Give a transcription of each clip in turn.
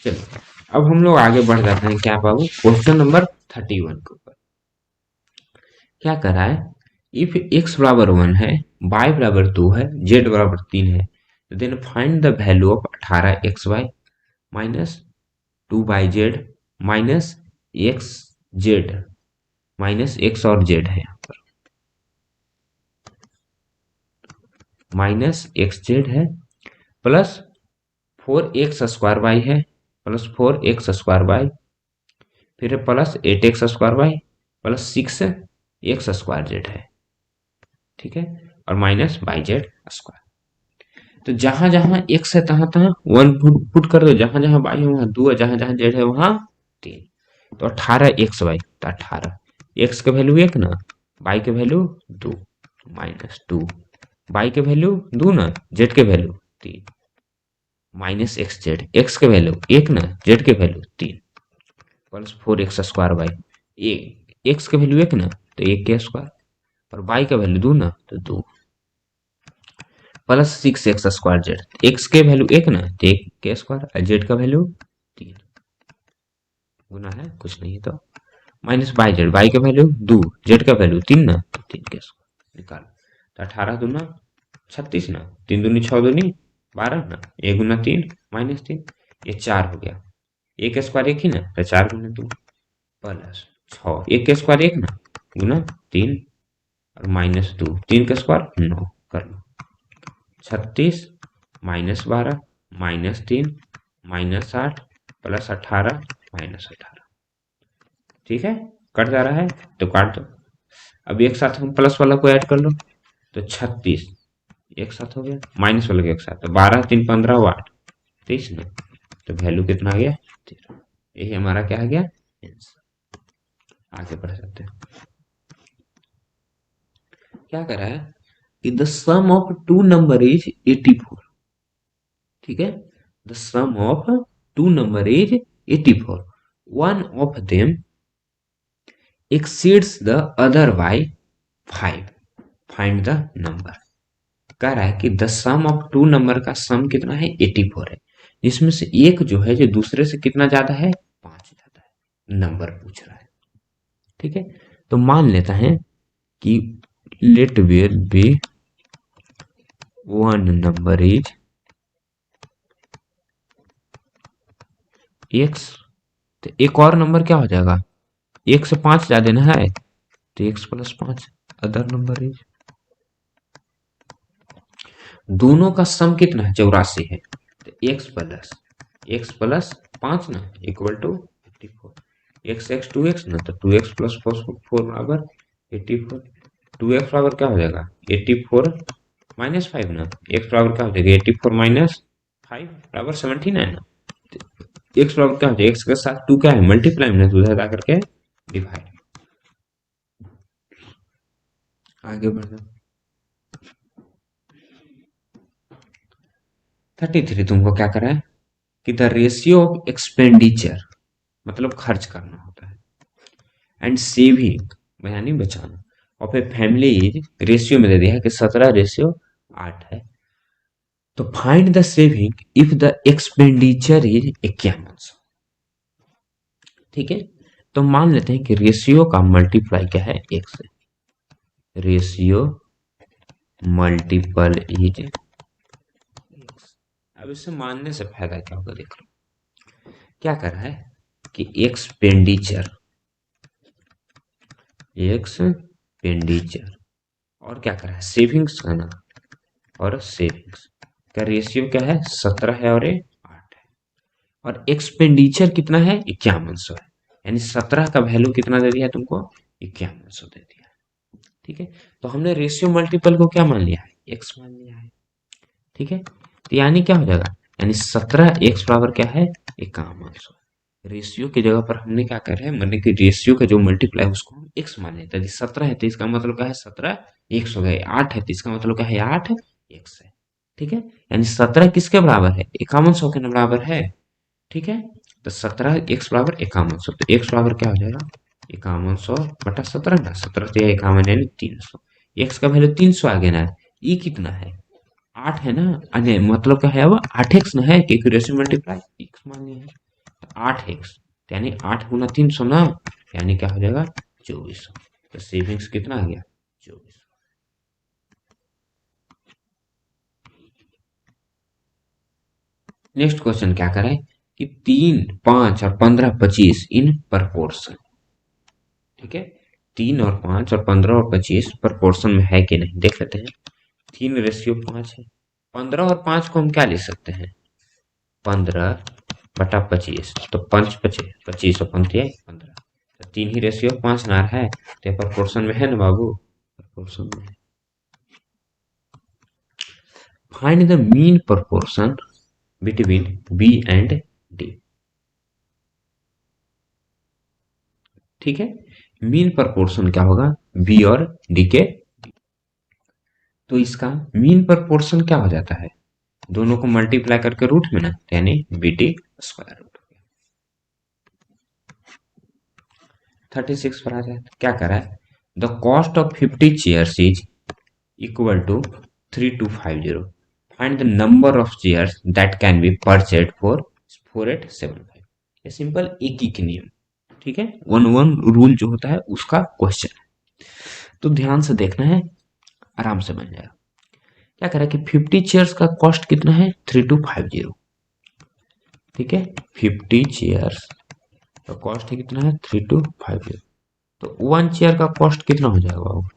चलो अब हम लोग आगे बढ़ जाते हैं। क्या बाबू, क्वेश्चन नंबर 31 के ऊपर क्या कर रहा है। इफ x बराबर 1 है, y बराबर 2 है, z बराबर 3 है, then find the value of 18xy minus 2yz minus xz minus x और z है यहाँ पर, माइनस xz है, प्लस 4x² y है, प्लस 4x² y, फिर plus 8x² y plus 6x² z है। ठीक है, और माइनस yz²। तो जहां जहां x है तहां तहां 1 पुट कर दो, जहां जहां y है वहां 2 है, जहां जहां z है वहां 3। तो 18xy, तो 18 x के वैल्यू 1 ना, y के वैल्यू 2 माइनस 2, y के वैल्यू 2 ना, z के वैल्यू 3 माइनस xz, x के वैल्यू 1 ना, z के value 3 plus 4x² y, x के वैल्यू 1 ना तो 1 के स्क्वायर, और y का वैल्यू 2 ना तो 2 प्लस 6x² z, x के वैल्यू 1 ना तो 1 के स्क्वायर, z का वैल्यू 3 गुना है कुछ नहीं तो माइनस yz, y का वैल्यू 2, z का वैल्यू 3 ना तो 3 के स्क्वायर निकाल। तो 18 दूना 36 ना, 3 दूनी 6 दूनी 12 ना, 1 गुना 3 माइनस 3, ये 4 हो गया। 1 का स्क्वायर 1 ही ना, तो 4 गुना 2 प्लस 6, 1 का स्क्वायर 1 ना गुना 3 और माइनस 2, 3 का स्क्वायर 9 कर लो। 36 minus 12 minus 3 minus 8 plus 18 minus 18। ठीक है, कट जा रहा है तो काट दो। अब एक साथ हम प्लस वाला को ऐड कर लो, तो 36 एक साथ हो गया, माइनस वाले के एक साथ, तो 12 3 15 8 23 ना, तो वैल्यू कितना आ गया 13। यही हमारा क्या आ गया आंसर। आगे बढ़ जाते हैं। क्या कर रहा है कि the sum of two number is 84। ठीक है, the sum of two number is 84, one of them exceeds the other by 5, find the number. कह रहा है कि the sum of two number का सम कितना है 84 है, जिसमें से एक जो है जो दूसरे से कितना ज्यादा है 5 ज्यादा है, नंबर पूछ रहा है। ठीक है, तो मान लेता है कि let where be one number is x, तो एक और नंबर क्या हो जाएगा, एक से 5 ज्यादा ना है तो x plus 5, other number is, दोनों का सम कितना है 84 है, तो x प्लस 5 ना इक्वल टू 84, x 2x ना तो 2x प्लस 4 बराबर 84, 2x बराबर क्या हो जाएगा 84 माइनस 5 ना, x बराबर क्या हो जाएगा 84 माइनस 5 बराबर 79 ना, x बराबर क्या हो जाएगा, x के साथ 2 क्या है मल्टीप्लाई में, तो उधर आकर के डिवाइड। आगे बढ़ना 33 तुमको क्या करा है कि द रेशियो ऑफ एक्सपेंडिचर मतलब खर्च करना होता है एंड सेविंग यानी बचाना of a family is, ratio में दे दिया है कि 17:8 है, तो find the saving if the expenditure is 51। ठीक है, तो मान लेते हैं कि रेशियो का मल्टीप्लाई क्या है 1 से, रेशियो मल्टीपल इज, अब इसे मानने से फायदा क्या होगा देख लो। क्या कर रहा है कि एक्सपेंडिचर और क्या कर रहा है सेविंग्स का ना, और सेविंग्स का रेशियो क्या है 17 है और ये 8 है, और एक्सपेंडिचर कितना है 5100 है, यानी 17 का वैल्यू कितना दे दिया है तुमको 5100 दे दिया है। ठीक है, तो हमने रेशियो मल्टीपल को क्या मान लिया है एक्स मान लिया है। ठीक है, तो यानी क्या हो जाएगा, यानी 17 एक्स बराबर क्या है 5100, रेशियो की जगह पर हमने क्या कर रहे हैं, मतलब कि रेशियो का जो मल्टीप्लाई है उसको हम एक्स मान लेते हैं। 17 है तो इसका मतलब क्या है 17 एक्स हो गए, 8 है तो इसका मतलब क्या है 8 एक्स है। ठीक है, यानी 17 किसके बराबर है 5100 के बराबर है। ठीक है, तो 17 एक्स बराबर 5100, तो एक्स बराबर क्या हो जाएगा 5100 बटा 17 ना, 17 तो 51 यानी 300, एक्स का वैल्यू 300 आ गया ना, ई कितना है 8 है ना, अने मतलब क्या है अब 8x ना है, क्योंकि रेशियो मल्टीप्लाई एक्स मान लिया है। 8x, यानी 8 × 300 ना, यानी क्या हो जाएगा 2400। तो सेविंग्स कितना आ गया 2400। नेक्स्ट क्वेश्चन क्या करें कि 3, 5 और 15, 25 इन प्रपोर्शन। ठीक है, 3 और 5 और 15 और 25 प्रपोर्शन में है कि नहीं देख लेते हैं। 3:5 है। 15 और 5 को हम क्या ले सकते हैं, 15/25, तो 25 और 15, तो 3:5 नार है, तो प्रपोर्शन में है ना बाबू, प्रपोर्शन में। Find the mean proportion between B and D. ठीक है, मीन प्रपोर्शन क्या होगा, बी और डी के। तो इसका मीन प्रपोर्शन क्या हो जाता है, दोनों को मल्टीप्लाई करके रूट में ना, यानी बीटी स्क्वायर रूट। 36 पर आ जाए, क्या करा है, the cost of 50 chairs is equal to 3250। Find the number of chairs that can be purchased for 4875। ये सिंपल एक ही के नियम, ठीक है, 1 रूल जो होता है उसका क्वेश्चन है। तो ध्यान से देखना है, आराम से बन जाएगा। क्या करा कि 50 चेयर्स का कॉस्ट कितना है 3250। ठीक है, 50 चेयर्स का कॉस्ट है कितना है 3250। तो 1 चेयर का कॉस्ट कितना हो जाएगा बाबू,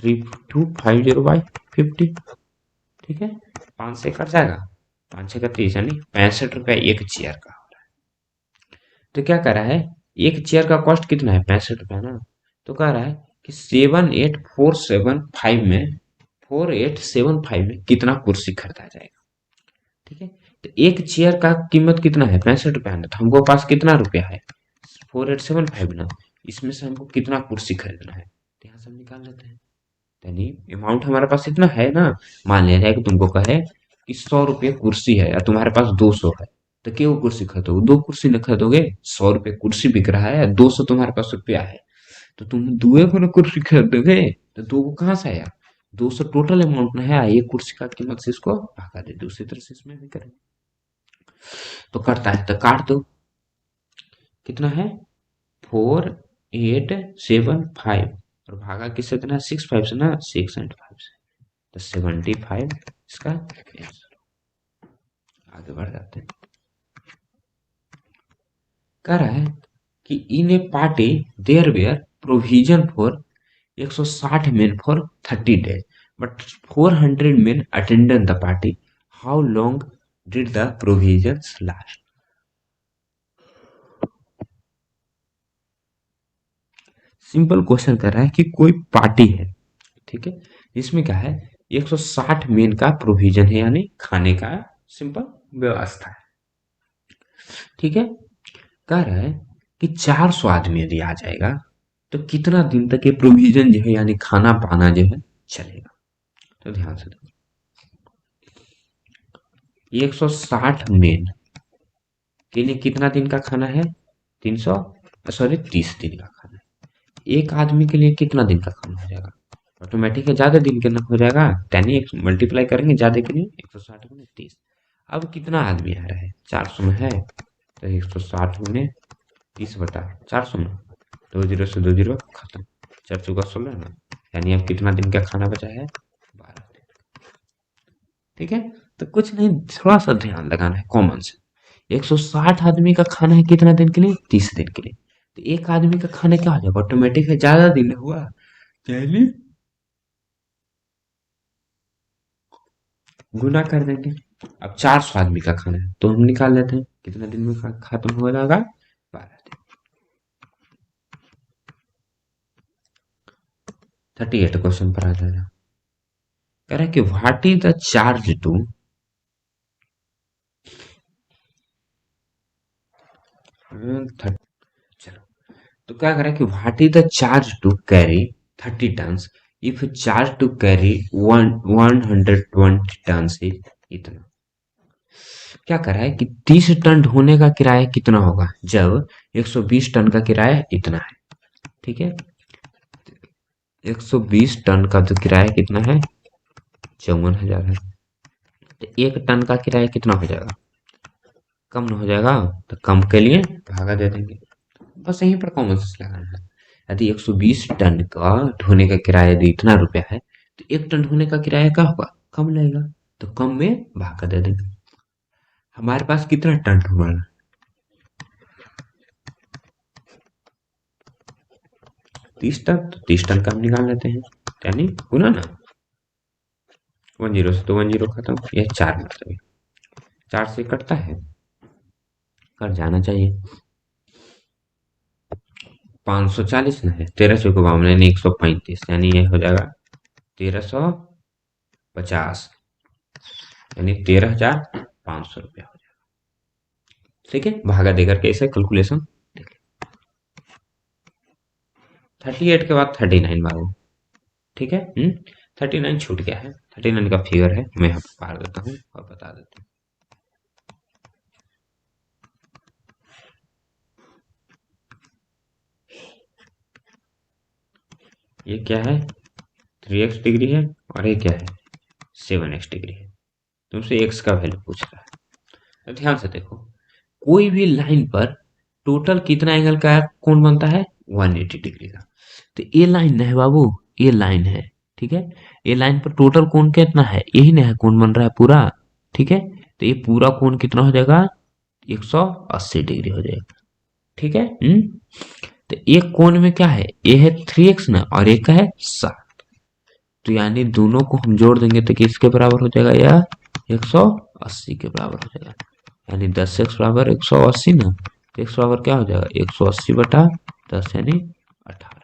3250/50। ठीक है, 5 से कट जाएगा, 5 से 30, यानी 65 रुपया एक चेयर का हो रहा है। तो क्या कर रहा है, एक चेयर का कॉस्ट कितना है 65 रुपया ना, तो कह रहा है कि 4875 में कितना कुर्सी खरीदा जाएगा। ठीक है, तो एक चेयर का कीमत कितना है 65 रुपया ना, तो हमको पास कितना रुपया है 4875 ना, इसमें से हमको कितना कुर्सी खरीदना है, तो यहाँ से हम निकाल लेते हैं। यानी अमाउंट हमारे पास इतना है ना, मान लिया जाए कि तुमको कहे कि 100 रुपये कुर्सी है और तुम्हारे पास 200 है, तो क्यों कुर्सी खरीदोगे, 2 कुर्सी न खरीदोगे, 100 रुपये कुर्सी बिक रहा है, 200 तुम्हारे पास रुपया है, तो तुम दुए को ना कुर्सी खरीदोगे, तो 2 को कहाँ से आया, 200 टोटल अमाउंट ना है, एक कुर्सी का कीमत से इसको भागा दे, दूसरी तरह से इसमें भी करें तो करता है, तो काट दो, कितना है 4875, और भागा किससे देना है 65 से ना, 6 एंड 5 से, तो 75 इसका आंसर। आगे बढ़ जाते हैं। कह रहा है कि in a party there were provision for 160 men for 30 days, but 400 men attended the party. How long did the provisions last? Simple question कर रहा है कि कोई पार्टी है, ठीक है, इसमें क्या है 160 मेन का प्रोविजन है, यानी खाने का सिंपल व्यवस्था है। ठीक है, कह रहा है कि 400 आदमी यदि आ जाएगा तो कितना दिन तक ये प्रोविजन जो है यानी खाना पाना जो है चलेगा। तो ध्यान से देखो, 160 मेन के लिए कितना दिन का खाना है 30 दिन का खाना है। एक आदमी के लिए कितना दिन का खाना हो जाएगा, ऑटोमेटिक है ज्यादा दिन के ना हो जाएगा, यानी मल्टीप्लाई करेंगे ज्यादा के लिए 160 गुने 30। अब कितना आदमी आ रहा है 400 में है, तो 160 गुने 30/400 में, 2 जीरो से 2 जीरो खत्म, 4×4 = 16 ना, यानी अब कितना दिन का खाना बचा है 12 दिन। ठीक है, तो कुछ नहीं, थोड़ा सा ध्यान लगाना है, कॉमन से। 160 आदमी का खाना है कितना दिन के लिए 30 दिन के लिए, तो एक आदमी का खाना क्या हो जाएगा, ऑटोमेटिक है ज्यादा दिन हुआ, यानी गुना कर देंगे। अब 400 आदमी का खाना है तो हम निकाल लेते हैं कितना दिन में खत्म हो जाएगा 12 दिन। 38 क्वेश्चन पर आ जाएगा, कह रहा है कि what is the charge to, चलो, तो क्या करें कि what is the charge to carry 30 tons if charge to carry 120 tons is इतना। क्या करा है कि 30 टन ढोने का किराया कितना होगा जब 120 टन का किराया इतना है। ठीक है, 120 टन का जो किराया कितना है 54,000 है, तो 1 टन का किराया कितना हो जाएगा, कम न हो जाएगा तो कम के लिए भागा दे देंगे। बस यहीं पर कॉमन सेंस लगाना है। यदि 120 टन का ढोने का किराया यदि इतना रुपया है तो 1 टन ढोने का किराया क्या होगा, कम लगेगा, तो कम में भागा दे देंगे। हमारे पास कितना टन ढोना, 30 टन, तो 30 टन का हम निकाल लेते हैं, यानी गुना ना 10 से, तो 10 खत्म, यह 4 मतलब 4 से कटता है, कट जाना चाहिए। 540 न है, 1300 को बावन यानी 135, यानी ये हो जाएगा 1350, यानी 13,500 रुपया हो जाएगा। ठीक है, भागा देकर के इसे कैलकुलेशन देख लें। 38 के बाद 39 भागो, ठीक है। 39 छूट गया है, 39 का फिगर है, मैं यहाँ पर पार देता हूँ और बता देता हूँ। ये क्या है, 3x डिग्री है, और ये क्या है, 7x डिग्री है। तुमसे x का वैल्यू पूछ रहा है, तो ध्यान से देखो, कोई भी लाइन पर टोटल कितना एंगल का कोण बनता है, 180 डिग्री का। तो ये लाइन है बाबू, ये लाइन है, ठीक है। ये लाइन पर टोटल कोण कितना है, यही ना है, कोण बन रहा है पूरा, ठीक है। तो ये पूरा कोण कितना हो जाएगा, 180 डिग्री हो जाएगा, ठीक है। तो एक कोण में क्या है, ये है 3x ना, और एक है 7, तो यानी दोनों को हम जोड़ देंगे तो किसके बराबर हो जाएगा, यह 180 के बराबर हो जाएगा, यानी 10x बराबर 180 ना, तो x बराबर क्या हो जाएगा, 180/10 यानी 18।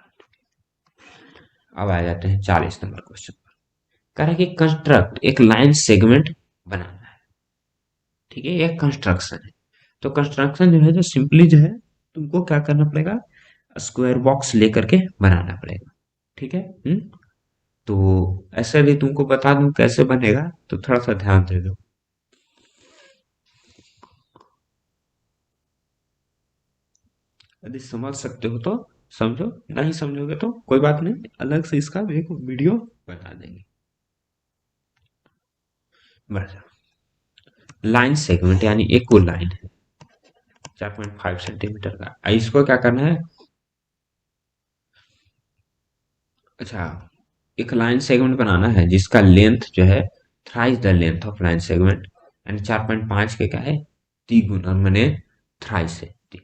अब आ जाते हैं 40 नंबर क्वेश्चन पर। कह रहा है कि कंस्ट्रक्ट एक लाइन सेगमेंट बनाना है, ठीक है, यह कंस्ट्रक्शन है। तो कंस्ट्रक्शन जो है, जो सिंपली जो है, तुमको क्या करना पड़ेगा, स्क्वायर बॉक्स लेकर के बनाना पड़ेगा, ठीक है। तो ऐसे यदि तुमको बता दूं कैसे बनेगा तो थोड़ा सा ध्यान दे दो। यदि समझ सकते हो तो समझो, नहीं समझोगे तो कोई बात नहीं, अलग से इसका एक वीडियो बना देंगे। बस, लाइन सेगमेंट यानी एक को लाइन है 4.5 सेंटीमीटर का, इसको क्या करना है, अच्छा, एक लाइन सेगमेंट बनाना है जिसका लेंथ जो है thrice the length of line segment, यानी 4.5 के क्या है, 3 गुना, मैंने थ्राइस है 3,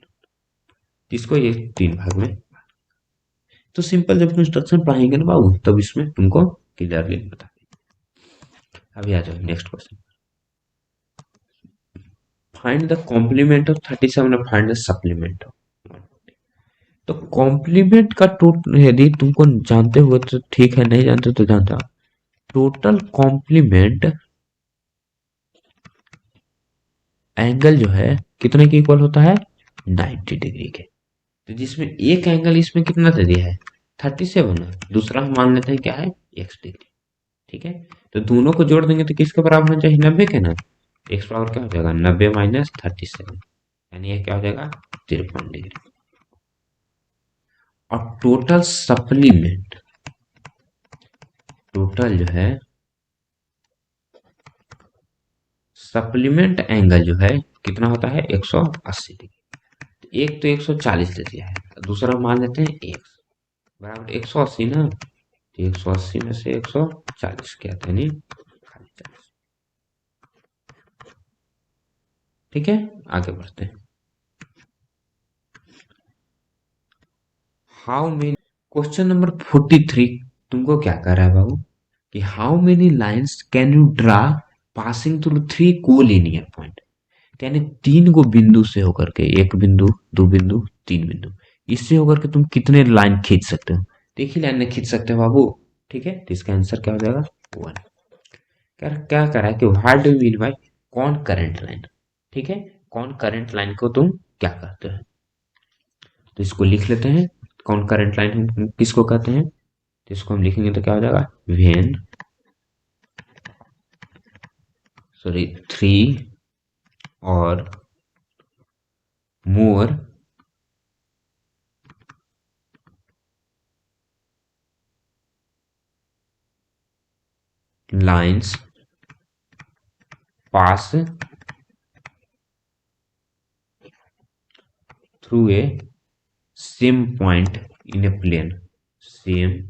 इसको ये 3 भाग में। तो सिंपल जब कंस्ट्रक्शन पढ़ाएंगे ना बाबू, तब इसमें तुमको क्लियरली बता। अभी आ जाओ next question, find the complement of 37 और फाइंड द सप्लीमेंट ऑफ। तो कॉम्प्लीमेंट का टोटल यदि तुमको जानते हुए तो ठीक है, नहीं जानते तो जानता, टोटल कॉम्प्लीमेंट एंगल जो है कितने के इक्वल होता है, 90 डिग्री के। तो जिसमें एक एंगल इसमें कितना दे दिया है, 37 है, दूसरा हम मान लेते हैं क्या है, x डिग्री, ठीक है। तो दोनों को जोड़ देंगे तो किसके बराबर होना चाहिए, 90 के ना, x बराबर क्या हो जाएगा, 90 माइनस 37, यानी ये क्या हो जाएगा, 53 डिग्री। और टोटल सप्लीमेंट, टोटल जो है सप्लीमेंट एंगल जो है कितना होता है, 180 डिग्री। एक तो 140 दे दिया है, दूसरा मान लेते हैं x बराबर 180 ना, तो 180 में से 140 क्या था, नहीं खाली 40, ठीक है। आगे बढ़ते हैं, हाउ मेनी, क्वेश्चन नंबर 43 तुमको क्या कर रहा है बाबू, कि how many lines can you draw passing through 3 collinear point, यानी 3 गो बिंदु से होकर के, एक बिंदु, 2 बिंदु, 3 बिंदु, इससे होकर के तुम कितने लाइन खींच सकते हो, एक ही लाइन में खींच सकते हो बाबू, ठीक है। तो इसका आंसर क्या हो जाएगा, 1। क्या कर रहा है कि व्हाट डू मीन बाय कौन करंट लाइन, ठीक है, कौन करंट लाइन को तुम क्या कहते हैं, तो इसको लिख लेते हैं, कौन करंट लाइन हम किसको कहते हैं, तो इसको हम लिखेंगे तो क्या हो जाएगा, वेन, सॉरी 3 और more lines pass through a same point in a plane, same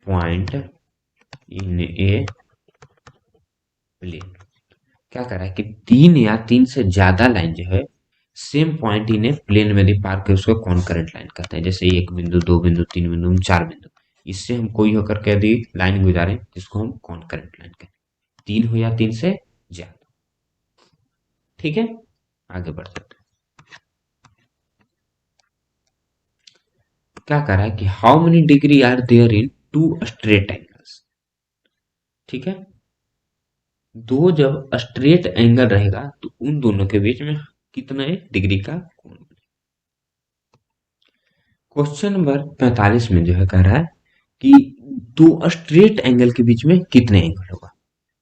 point in a plane. क्या कर रहा है कि तीन या तीन से ज्यादा लाइन जो है same point in a plane में यदि पार करे उसको कॉन्करेंट लाइन कहते हैं। जैसे एक बिंदु, दो बिंदु, तीन बिंदु, चार बिंदु, इससे हम कोई होकर के यदि लाइन गुजारें जिसको हम कॉन्करेंट लाइन कहते हैं, तीन हो या तीन से ज्यादा। ठीक है, आगे बढ़ सकते हैं। क्या कर रहा है कि how many degree are there in two straight angles. ठीक है, दो जब स्ट्रेट एंगल रहेगा तो उन दोनों के बीच में कितना डिग्री का कोण बनेगा। क्वेश्चन नंबर 45 में जो है कह रहा है कि दो स्ट्रेट एंगल के बीच में कितने एंगल होगा।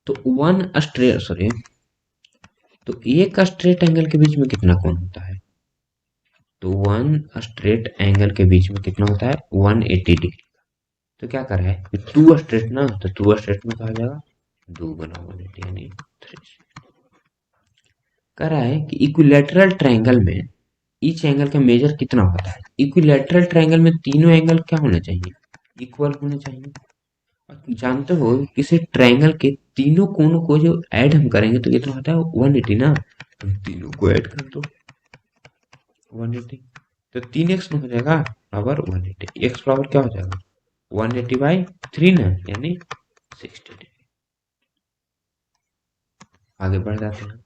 तो वन स्ट्रेट सॉरी तो एक स्ट्रेट एंगल के बीच में कितना कोण होता है। तो वन स्ट्रेट एंगल के बीच में कितना होता है 180 डिग्री। तो क्या कर रहा है टू स्ट्रेट ना, तो टू स्ट्रेट में कहा जाएगा दो गुना 180 यानी 360। कह रहा है कि इक्विलैटरल ट्रायंगल में ईच एंगल का मेजर कितना होता है। इक्विलैटरल ट्रायंगल में तीनों एंगल क्या होने चाहिए, इक्वल होने चाहिए। और जानते हो किसी ट्रायंगल के तीनों कोनों को जो ऐड हम करेंगे तो कितना होता है 180 ना, तो तीनों को ऐड कर दो 180, तो 3x हो जाएगा पावर 180, x पावर क्या हो जाएगा 180/3 ना, यानी 60 डिग्री। आगे बढ़ जाते हैं।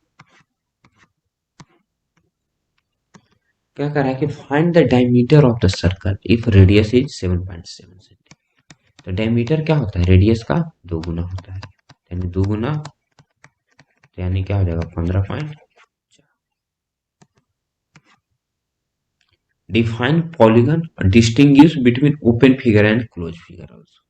क्या कर रहा है कि find the diameter of the circle if radius is 7.7 centimetre. तो डायमीटर क्या होता है, रेडियस का दो गुना होता है, यानी दो गुना, तो यानी क्या हो जाएगा 15. Define polygon, distinguish between open figure and close figure also.